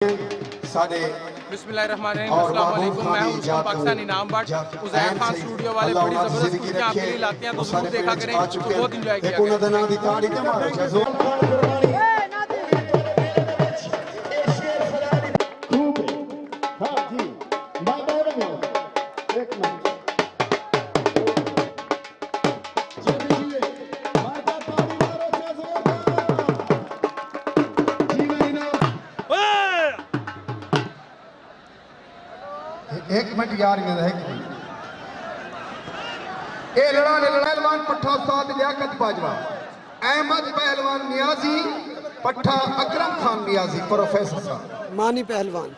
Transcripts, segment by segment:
सारे बिस्मिल्लाहिर्रहमानिर्रहीम, अस्सलाम वालेकुम। मैं हूं रुस्तम पाकिस्तानी नाम बट उज़ैर खान स्टूडियो वाले बड़ी ज़बरदस्त कुर्सियां आपके लिए लाते हैं, तो जरूर देखा करें, तो बहुत इंजॉय किया एक मिनट यार ये है ए लड़ालवान पट्ठा उस्ताद लियाकत बाजवा, अहमद पहलवान नियाजी, पट्ठा अकरम खान नियाजी, प्रोफेसर साहब मानी पहलवान।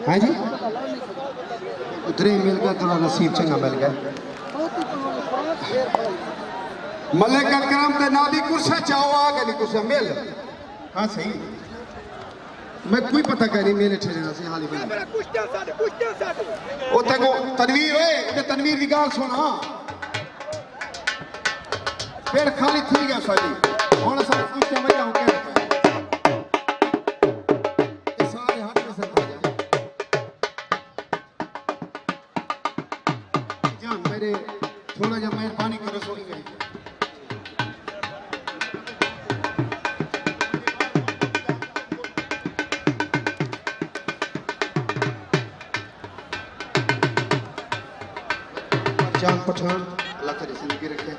हाँ जी, उधर ही मिल गया, थोड़ा नसीब चंगा मिल गया। मलिक अकरम ते नादी कुर्सा चाहो आ गई कुर्सा मिल। हाँ सही, मैं कोई पता कर नहीं मेरे ठेरे से हाली में ओ तको तनवीर ओए ते तनवीर दी गाल सुना फिर खाली थी गया साडी हुन सब कुछ समझ आऊं के ये सारे हाथ में से जान मेरे थोड़ा जा मेहरबानी करो सोई गई जान पठान अल्लाह तेरी जिंदगी रखे।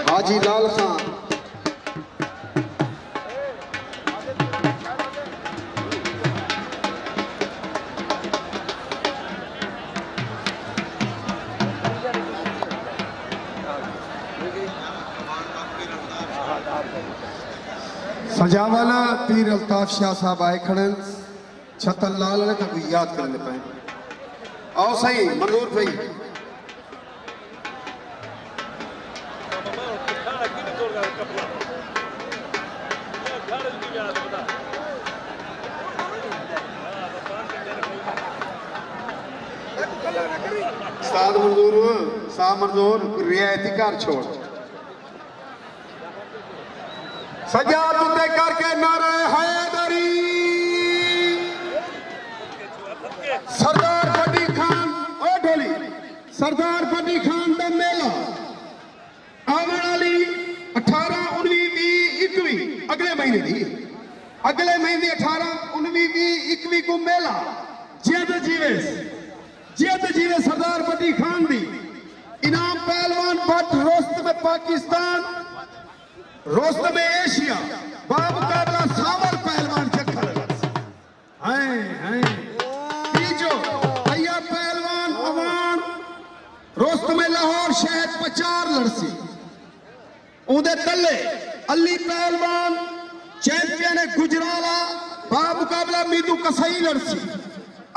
हाजी लाल खान सजावाला पीर अल्ताफ शाह साहब आए खड़े छतन लाल ने कोई याद करने पाए आओ सही मंजूर भाई साद मंजूर साहब मंजूर रियायती घर छोड़ सजाद उते करके नारे हैदरी सरदार बड़ी खान ओ ढोली सरदार बड़ी खान का मेला आने वाली 18 19 20 21 अगले महीने 18 19 20 21 को मेला जियत जीवे सरदार बड़ी खान दी इनाम पहलवान भट्ट रोस्त में पाकिस्तान रोस्त में एशिया बाब काबला सावर पहलवान चक्कर रोस्त में लाहौर शहर 50 लड़सी उदे तले अली पहलवान चैंपियन गुजराला बा मुकाबला मीदू कसई लड़सी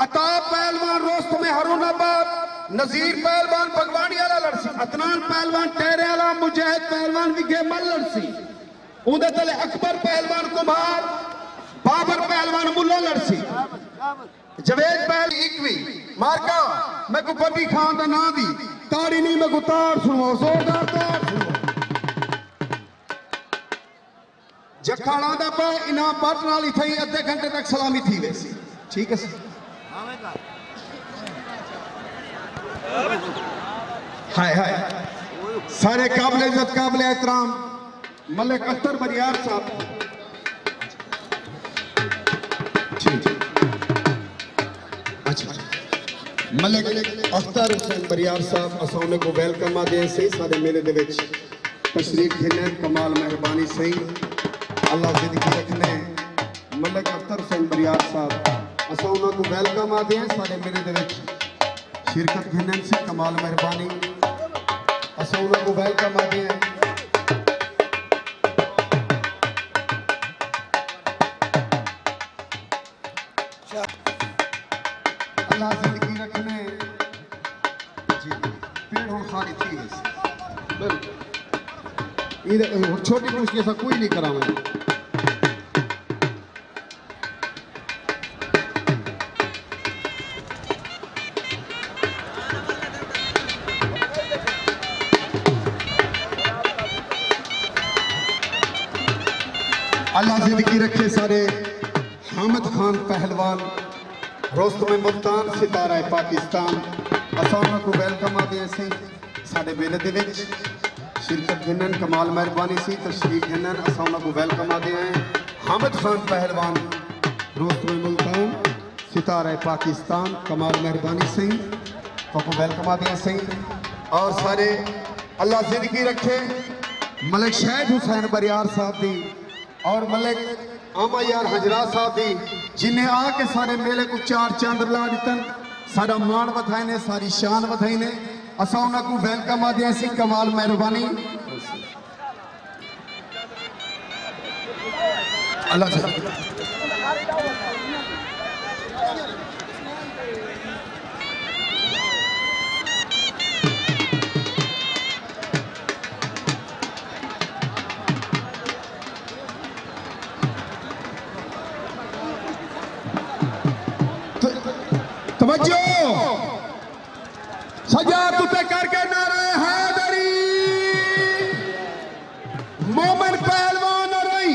अताब पहलवान रोस्त में हरुणाबाद नजीर पहलवान भगवानी वाला लड़सी अतनान पहलवान टेरे वाला मुजाहिद पहलवान विगे मल लड़सी उदे तले अकबर पहलवान कुमार बाबर पहलवान मुल्ला लड़सी जवेद पहल इकवी मार्का मैं को बड़ी खान का ना दी ताड़ी नहीं मैं को तार सुनो जोरदार तार सुनो जखाड़ा दा पे इनाम पाटन वाली थई अद्धे घंटे तक सलामी थी वैसी ठीक है हाय हाय सारे काबिल इज्जत काबिल एहतराम मलिक अख्तर बरियार साहब ठीक अच्छा मलिक अख्तर हुसैन बरियार साहब असाने को वेलकम आदे से सारे मेले दे विच तशरीफ घेने कमाल मेहरबानी सही अल्लाह जिंदगी रखने मलिक अख्तर हुसैन बरियार साहब असाने को वेलकम आदे सारे मेले दे विच शिरकत घेने से कमाल मेहरबानी असाने को वेलकम आदे अल्लाह जिंदगी रखने जी पेड़ हो सारी थी बिल्कुल छोटी मुश्किल ऐसा कोई नहीं करा मैं अल्लाह जिंदगी रखे सारे हामिद खान पहलवान रोस्तम मुल्तान सितारा पाकिस्तान असां को वेलकम आदे असीं साडे मेले दे विच शिरकत गिनन कमाल मेहरबानी सी तशरीफ गिनन असां को वेलकम आदे हैं हामिद खान पहलवान रोस्तम मुल्तान सितारा पाकिस्तान कमाल मेहरबानी सी तो वेलकम आदे असीं और सारे अल्लाह जिंदगी रखे मलिक शहीद हुसैन बरियार साहब दी और मलिक आमा यार हजरा साहब दी जिन्हें आके सारे मेले को चार चांद ला दितन सारा मान वधाई ने सारी शान वधाई ने असा उनको वेलकम आदे सी कमाल मेहरबानी अल्लाह तवज्जो सजाद उते करके नारे हैदरी मोमिन पहलवान रही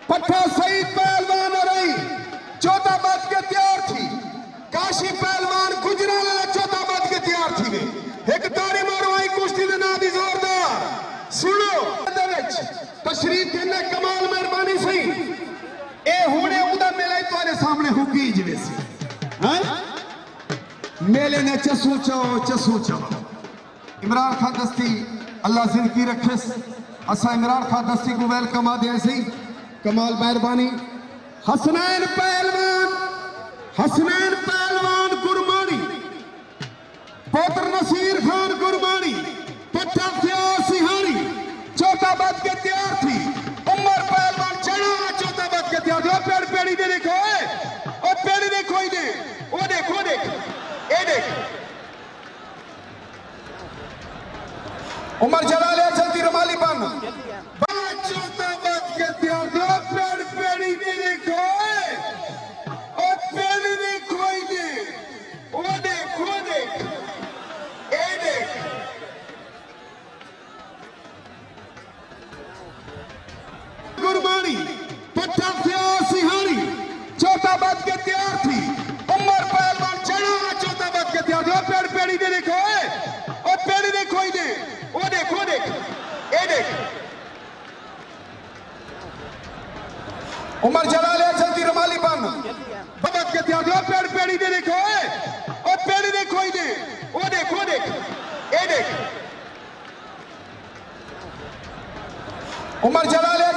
पट्टा सईद पहलवान रही चौथा बच के तैयार थी काशी पहलवान गुजराला चौथा बच के तैयार थी वे एक तारी मारो आई कुश्ती दे नाम दी जोरदार सुनो दे विच तशरीफ देने कमाल मेहरबानी सी ए हुणे उदा मेला तुम्हारे सामने हुकी जवे सी मेले ने चसू चाओ इमरान खान दस्ती अल्लाह जिंदगी रखे असा इमरान खान दस्ती को वेलकम आदे सी कमाल मेहरबानी हसनैन पहलवान गुरमानी पोतर नसीर खान गुरमानी पट्टा फ्याज सिहानी चौथा बच के तैयार थी उमर पहलवान चढ़ा चौथा बच के तैयार थी पेड़ पेड़ी दे देखो और पेड़ी देखो ही दे वो देखो देख ये देख उमर जला ले जल्दी रुमाली बन चौथा बच के तैयार दो पेड़ पेड़ी दे देखो और पेड़ी देखो ही दे वो देख ये देख गुरबानी पट्टा फ्याज सिहानी चौथा बच के तैयार थी उमर पहलवान चढ़ा चौथा बच के तैयार थी पेड़ पेड़ी दे देखो और पेड़ी देखो ही दे वो देखो देख ये देख उमर जला ले जल्दी रुमाली बन बच के तैयार थी पेड़ पेड़ी दे देखो और पेड़ी देखो ही दे वो देखो देख ये देख उमर जला ले